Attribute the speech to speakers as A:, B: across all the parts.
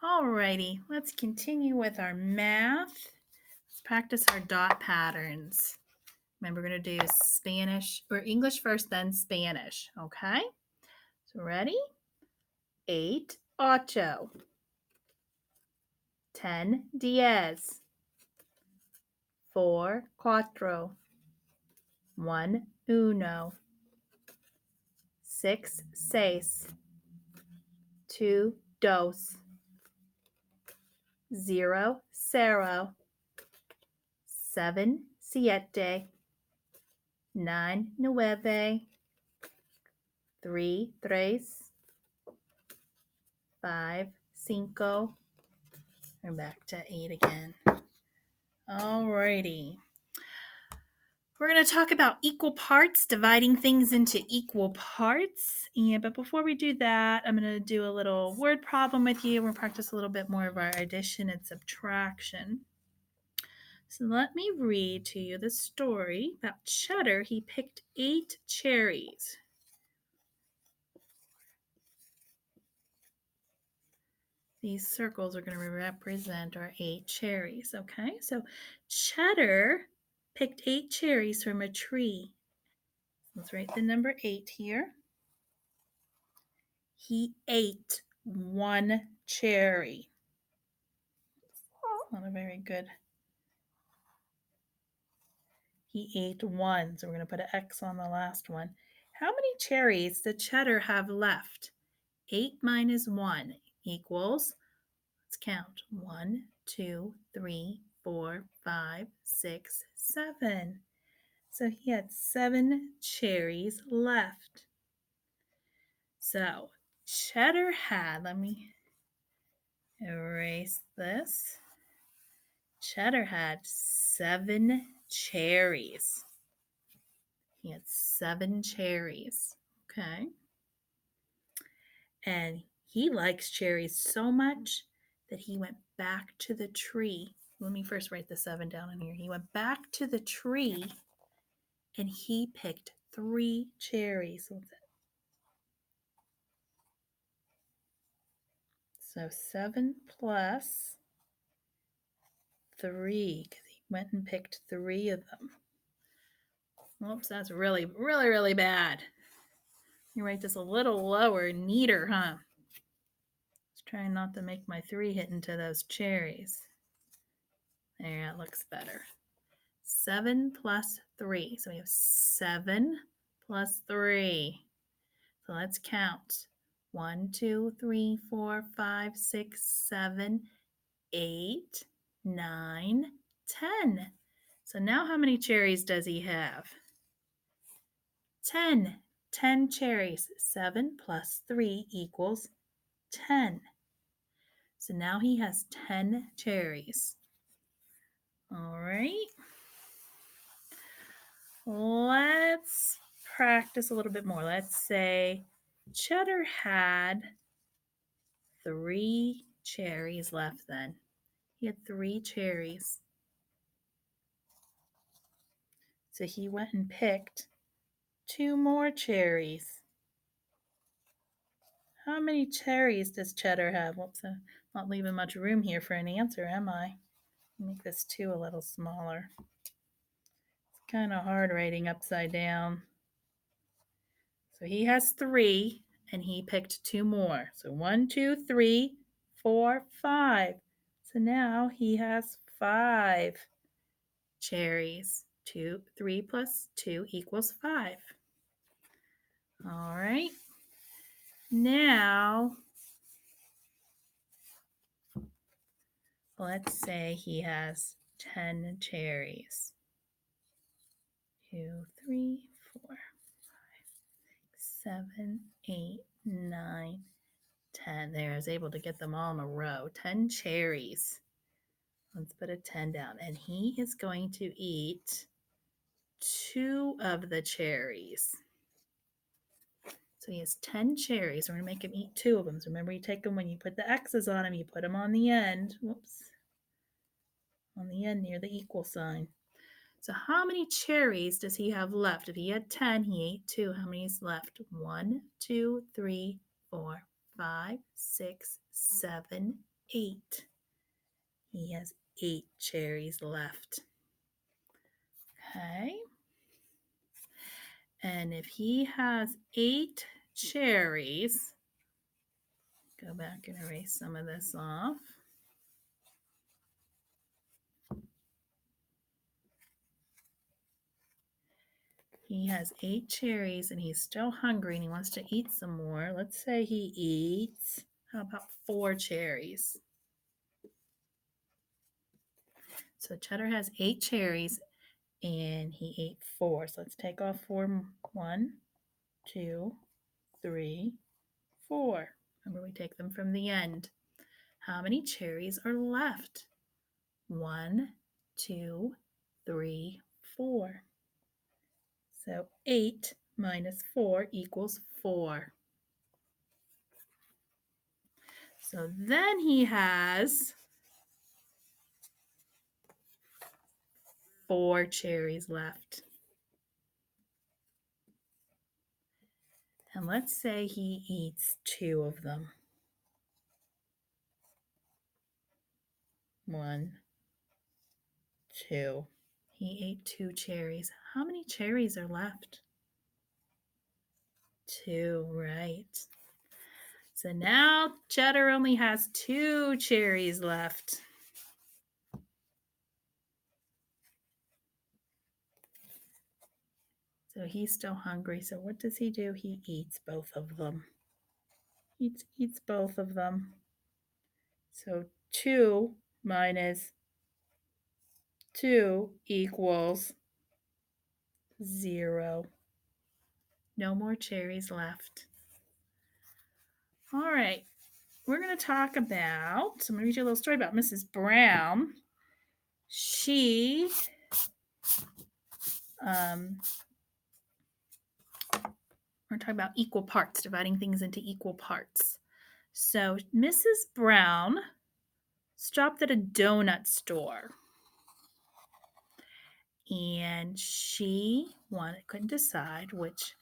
A: Alrighty, let's continue with our math. Let's practice our dot patterns. Remember, we're going to do Spanish or English first, then Spanish. Okay? So, ready? 8, ocho. 10, diez. 4, cuatro. 1, uno. 6, seis. 2, dos. 0, cero. 7, siete. 9, nueve. 3, tres. 5, cinco. And back to 8 again. Alrighty. We're going to talk about equal parts, dividing things into equal parts. But before we do that, I'm going to do a little word problem with you. We'll practice a little bit more of our addition and subtraction. So let me read to you the story about Cheddar. He picked 8 cherries. These circles are going to represent our 8 cherries, okay? So Cheddar picked 8 cherries from a tree. Let's write the number 8 here. He ate 1 cherry. Not a very good. He ate 1, so we're going to put an X on the last one. How many cherries did Cheddar have left? 8 minus 1 equals, let's count, 1, 2, 3, 4, 5, 6, 7. So he had 7 cherries left. So Cheddar had, let me erase this. Cheddar had 7 cherries. He had 7 cherries. Okay. And he likes cherries so much that he went back to the tree. Let me first write the 7 down in here. He went back to the tree and he picked 3 cherries. So 7 plus 3, because he went and picked 3 of them. Oops, that's really, really, really bad. You write this a little lower, neater, huh? Just trying not to make my 3 hit into those cherries. There, it looks better. 7 plus 3. So we have 7 plus 3. So let's count. 1, 2, 3, 4, 5, 6, 7, 8, 9, 10. So now how many cherries does he have? 10. 10 cherries. 7 plus 3 equals 10. So now he has 10 cherries. All right. Let's practice a little bit more. Let's say Cheddar had 3 cherries left then. He had 3 cherries. So he went and picked 2 more cherries. How many cherries does Cheddar have? Whoops, I'm not leaving much room here for an answer, am I? Make this 2 a little smaller. It's kind of hard writing upside down. So he has 3, and he picked 2 more. So 1, 2, 3, 4, 5. So now he has 5 cherries. 3 plus 2 equals 5. All right. Now, let's say he has 10 cherries. 2, 3, 4, 5, 6, 7, 8, 9, 10. There, I was able to get them all in a row. 10 cherries. Let's put a 10 down. And he is going to eat 2 of the cherries. So he has 10 cherries. We're going to make him eat 2 of them. So remember, you take them when you put the X's on them, you put them on the end. Whoops. On the end near the equal sign. So how many cherries does he have left? If he had 10, he ate 2. How many is left? 1, 2, 3, 4, 5, 6, 7, 8. He has 8 cherries left. Okay. And if he has 8 cherries, go back and erase some of this off. He has 8 cherries and he's still hungry and he wants to eat some more. Let's say he eats, how about 4 cherries? So Cheddar has 8 cherries and he ate 4. So let's take off 4. 1, 2, 3, 4. Remember, we take them from the end. How many cherries are left? 1, 2, 3, 4. So 8 minus 4 equals 4. So then he has 4 cherries left. And let's say he eats 2 of them. 1, 2. He ate 2 cherries. How many cherries are left? 2, right. So now Cheddar only has 2 cherries left. So he's still hungry. So what does he do? He eats both of them. Eats both of them. So 2 minus 2 equals 0. No more cherries left. All right. We're going to talk about, I'm going to read you a little story about Mrs. Brown. She we're talking about equal parts, dividing things into equal parts. So Mrs. Brown stopped at a donut store and she couldn't decide which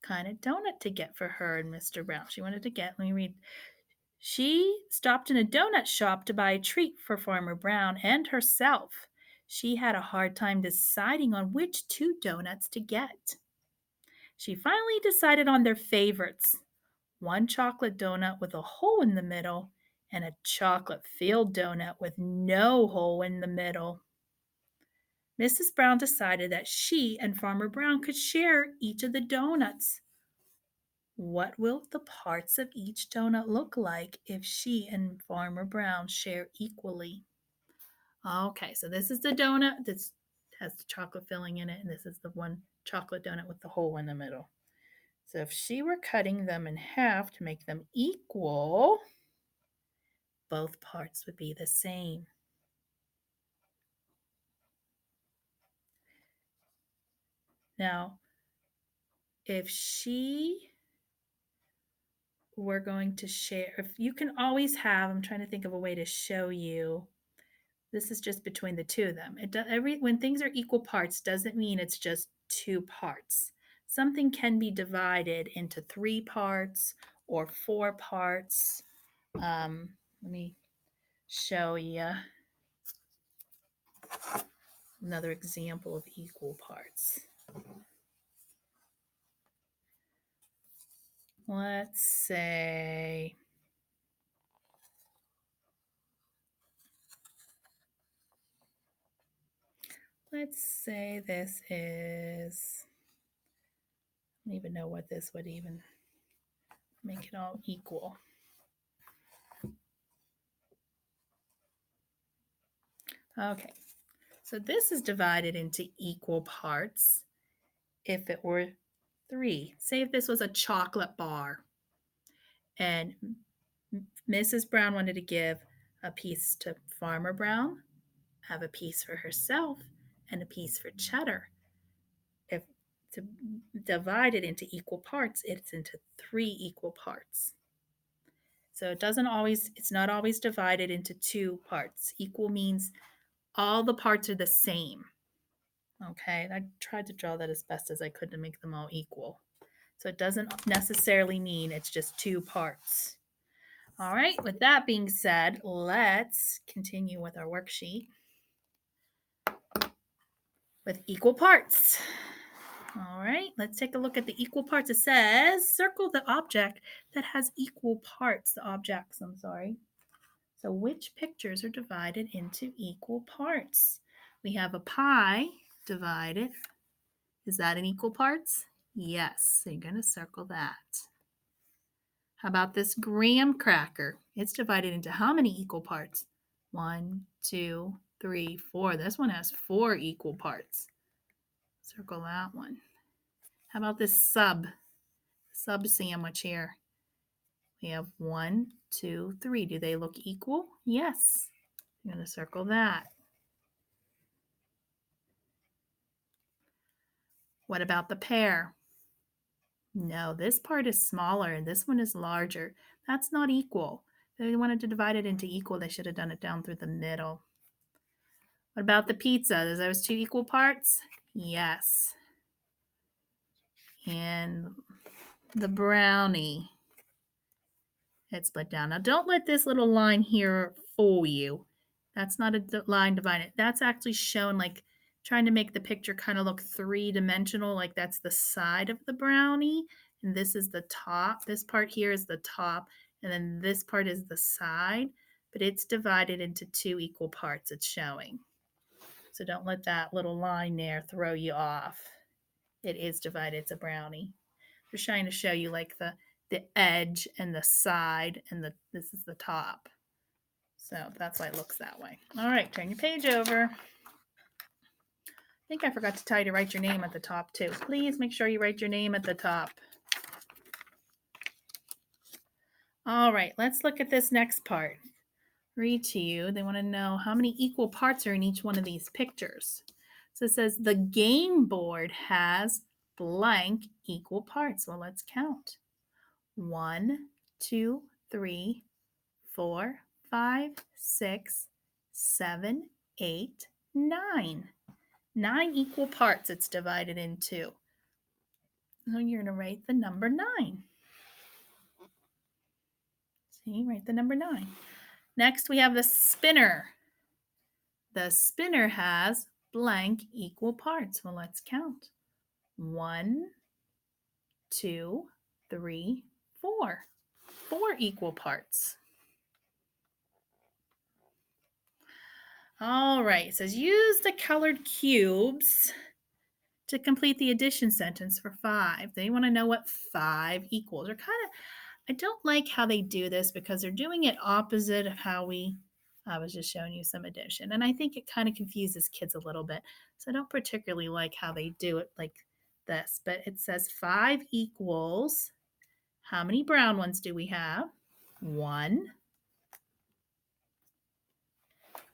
A: kind of donut to get for her and Mr. Brown. She wanted to get, let me read. She stopped in a donut shop to buy a treat for Farmer Brown and herself. She had a hard time deciding on which 2 donuts to get. She finally decided on their favorites, one chocolate donut with a hole in the middle and a chocolate-filled donut with no hole in the middle. Mrs. Brown decided that she and Farmer Brown could share each of the donuts. What will the parts of each donut look like if she and Farmer Brown share equally? Okay, so this is the donut that has the chocolate filling in it, and this is the one chocolate donut with the hole in the middle. So if she were cutting them in half to make them equal, both parts would be the same. Now, if she were going to share, if you can always have, I'm trying to think of a way to show you. This is just between the 2 of them. When things are equal parts doesn't mean it's just 2 parts. Something can be divided into 3 parts or 4 parts. Let me show you another example of equal parts. Let's say this is, I don't even know what this would even make it all equal. Okay, so this is divided into equal parts if it were 3. Say if this was a chocolate bar and Mrs. Brown wanted to give a piece to Farmer Brown, have a piece for herself, and a piece for Cheddar. If to divide it into equal parts, it's into 3 equal parts. So it's not always divided into 2 parts. Equal means all the parts are the same. Okay, I tried to draw that as best as I could to make them all equal. So it doesn't necessarily mean it's just 2 parts. All right, with that being said, let's continue with our worksheet with equal parts. All right, let's take a look at the equal parts. It says circle the object that has equal parts, the objects, I'm sorry. So which pictures are divided into equal parts? We have a pie divided. Is that in equal parts? Yes, so you're going to circle that. How about this graham cracker? It's divided into how many equal parts? 1, 2, 3, 4. This one has 4 equal parts. Circle that one. How about this sub sandwich here? We have 1, 2, 3. Do they look equal? Yes. I'm going to circle that. What about the pear? No, this part is smaller and this one is larger. That's not equal. If they wanted to divide it into equal, they should have done it down through the middle. What about the pizza? Are those 2 equal parts? Yes. And the brownie, it's split down. Now, don't let this little line here fool you. That's not a line divided. That's actually shown like trying to make the picture kind of look 3-dimensional, like that's the side of the brownie, and this is the top. This part here is the top, and then this part is the side, but it's divided into 2 equal parts, it's showing. So don't let that little line there throw you off. It is divided, it's a brownie. They're trying to show you like the edge and the side, and this is the top. So that's why it looks that way. All right, turn your page over. I think I forgot to tell you to write your name at the top too. Please make sure you write your name at the top. All right, let's look at this next part. Read to you. They want to know how many equal parts are in each one of these pictures. So it says the game board has blank equal parts. Well, let's count. 1, 2, 3, 4, 5, 6, 7, 8, 9. 9 equal parts it's divided into. So you're going to write the number 9. See, write the number 9. Next, we have the spinner. The spinner has blank equal parts. Well, let's count. 1, 2, 3, 4. 4 equal parts. All right, it says use the colored cubes to complete the addition sentence for 5. They want to know what 5 equals. Or kind of, I don't like how they do this because they're doing it opposite of how I was just showing you some addition. And I think it kind of confuses kids a little bit. So I don't particularly like how they do it like this. But it says 5 equals, how many brown ones do we have? 1.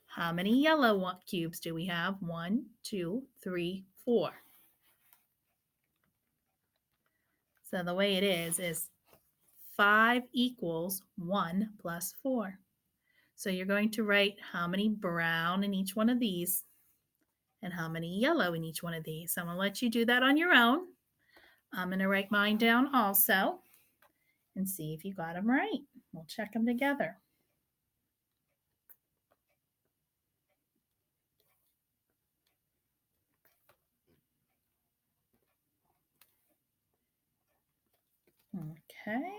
A: How many yellow cubes do we have? 1, 2, 3, 4. So the way it is 5 equals 1 plus 4. So you're going to write how many brown in each one of these and how many yellow in each one of these. So I'm going to let you do that on your own. I'm going to write mine down also and see if you got them right. We'll check them together. Okay.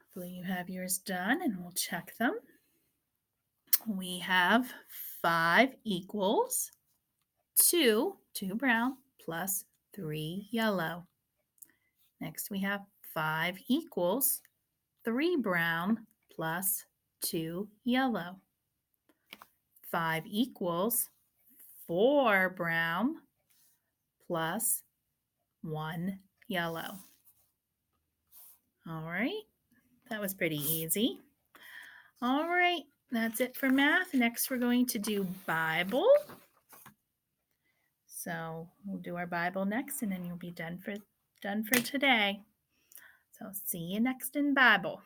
A: Hopefully you have yours done and we'll check them. We have 5 equals 2 brown plus 3 yellow. Next we have 5 equals 3 brown plus 2 yellow. 5 equals 4 brown plus 1 yellow. All right, that was pretty easy. All right, that's it for math. Next, we're going to do Bible. So we'll do our Bible next, and then you'll be done for today. So see you next in Bible.